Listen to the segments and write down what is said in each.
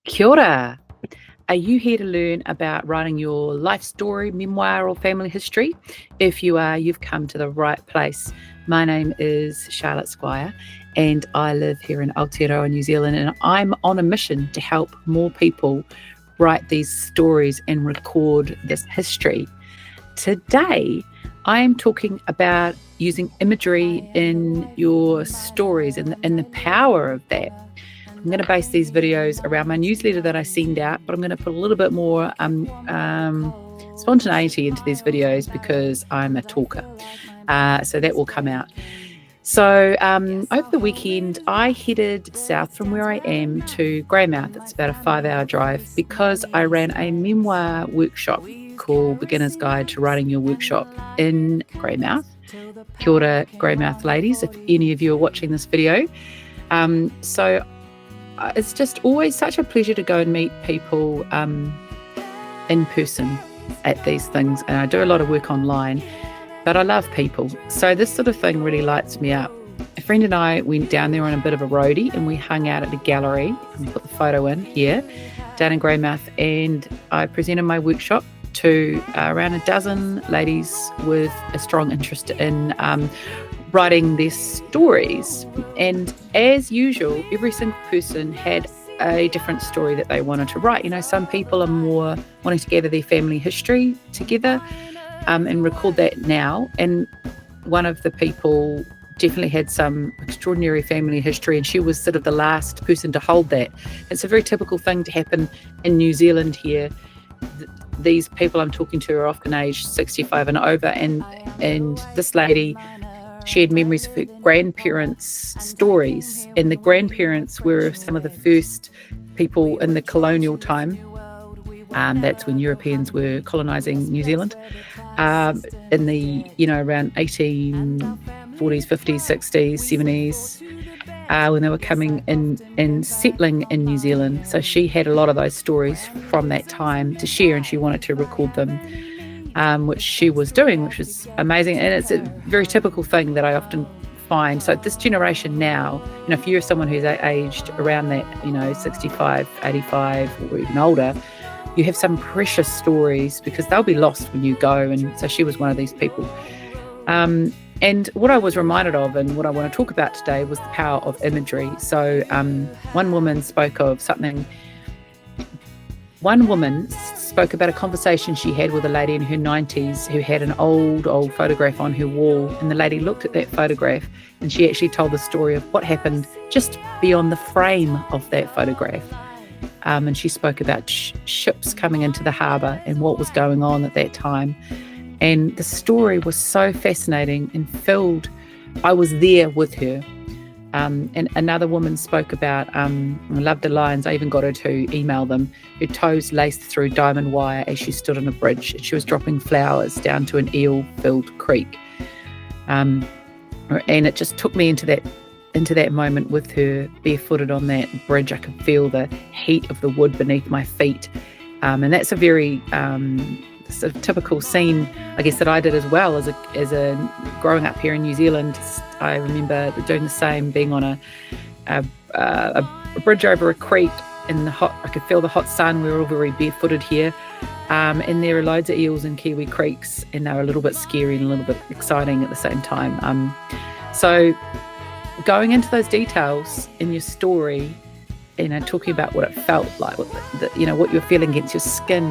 Kia ora. Are you here to learn about writing your life story, memoir, or family history? If you are, you've come to the right place. My name is Charlotte Squire, and I live here in Aotearoa, New Zealand, and I'm on a mission to help more people write these stories and record this history. Today, I'm talking about using imagery in your stories and the power of that. I'm going to base these videos around my newsletter that I send out, but I'm going to put a little bit more spontaneity into these videos because I'm a talker. So that will come out. So over the weekend, I headed south from where I am to Greymouth. It's about a 5-hour drive because I ran a memoir workshop called Beginner's Guide to Writing Your Workshop in Greymouth. Kia ora, Greymouth ladies, if any of you are watching this video. So it's just always such a pleasure to go and meet people in person at these things. And I do a lot of work online, but I love people. So this sort of thing really lights me up. A friend and I went down there on a bit of a roadie and we hung out at a gallery. I'll put the photo in here, down in Greymouth. And I presented my workshop to around a dozen ladies with a strong interest in writing their stories. And as usual, every single person had a different story that they wanted to write. You know, some people are more wanting to gather their family history together and record that now. And one of the people definitely had some extraordinary family history, and she was sort of the last person to hold that. It's a very typical thing to happen in New Zealand here. These people I'm talking to are often aged 65 and over, and this lady shared memories of her grandparents' stories, and the grandparents were some of the first people in the colonial time. That's when Europeans were colonising New Zealand in the, around 1840s, 50s, 60s, 70s, when they were coming in and settling in New Zealand. So she had a lot of those stories from that time to share, and she wanted to record them. Which she was doing, which was amazing. And it's a very typical thing that I often find. So this generation now, if you're someone who's aged around that, 65, 85 or even older, you have some precious stories because they'll be lost when you go. And so she was one of these people. And what I was reminded of and what I want to talk about today was the power of imagery. So one woman spoke about a conversation she had with a lady in her 90s who had an old photograph on her wall, and the lady looked at that photograph and she actually told the story of what happened just beyond the frame of that photograph. And she spoke about ships coming into the harbour and what was going on at that time. And the story was so fascinating and filled. I was there with her. And another woman spoke about, I loved the lines, I even got her to email them, her toes laced through diamond wire as she stood on a bridge. And she was dropping flowers down to an eel-filled creek. And it just took me into that moment with her barefooted on that bridge. I could feel the heat of the wood beneath my feet. And that's a very sort of typical scene, I guess, that I did as well as a growing up here in New Zealand. I remember doing the same, being on a bridge over a creek in the hot. I could feel the hot sun. We were all very barefooted here, and there are loads of eels in Kiwi creeks, and they were a little bit scary and a little bit exciting at the same time. So going into those details in your story, talking about what it felt like, what you were feeling against your skin,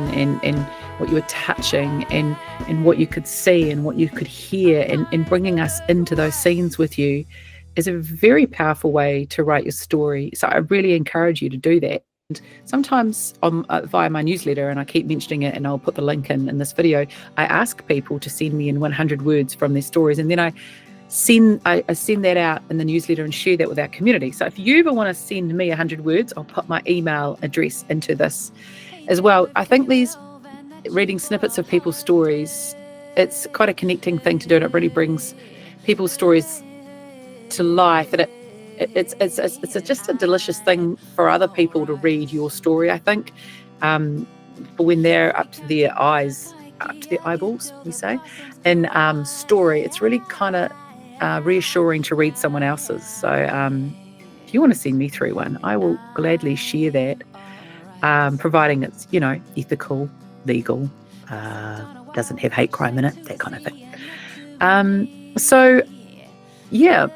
and what you were touching, and what you could see and what you could hear, and bringing us into those scenes with you is a very powerful way to write your story. So I really encourage you to do that. And sometimes via my newsletter, and I keep mentioning it, and I'll put the link in this video, I ask people to send me in 100 words from their stories, and then I send that out in the newsletter and share that with our community. So if you ever want to send me 100 words, I'll put my email address into this as well. I think reading snippets of people's stories, it's quite a connecting thing to do, and it really brings people's stories to life. And it's just a delicious thing for other people to read your story, I think. But when they're up to their eyeballs, we say, in story, it's really kind of reassuring to read someone else's. So if you want to send me through one, I will gladly share that. providing it's, ethical, legal, doesn't have hate crime in it, that kind of thing. So, yeah,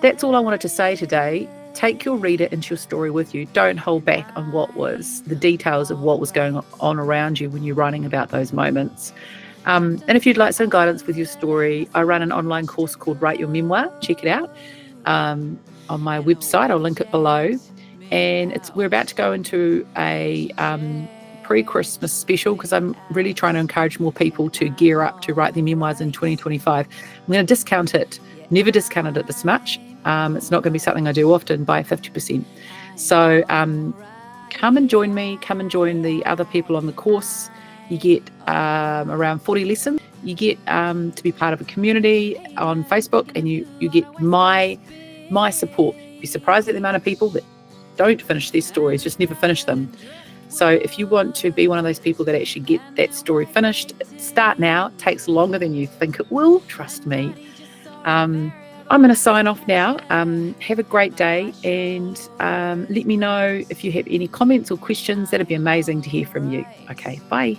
that's all I wanted to say today. Take your reader into your story with you. Don't hold back on what was the details of what was going on around you when you're writing about those moments. And if you'd like some guidance with your story, I run an online course called Write Your Memoir. Check it out on my website. I'll link it below. And we're about to go into a pre-Christmas special because I'm really trying to encourage more people to gear up to write their memoirs in 2025. I'm going to discount it. Never discounted it this much. It's not going to be something I do often, by 50%. So come and join me. Come and join the other people on the course. You get around 40 lessons. You get to be part of a community on Facebook, and you get my support. You'd be surprised at the amount of people that don't finish their stories, just never finish them. So if you want to be one of those people that actually get that story finished, start now. It takes longer than you think it will, trust me. I'm going to sign off now. Have a great day, and let me know if you have any comments or questions. That'd be amazing to hear from you. Okay, bye.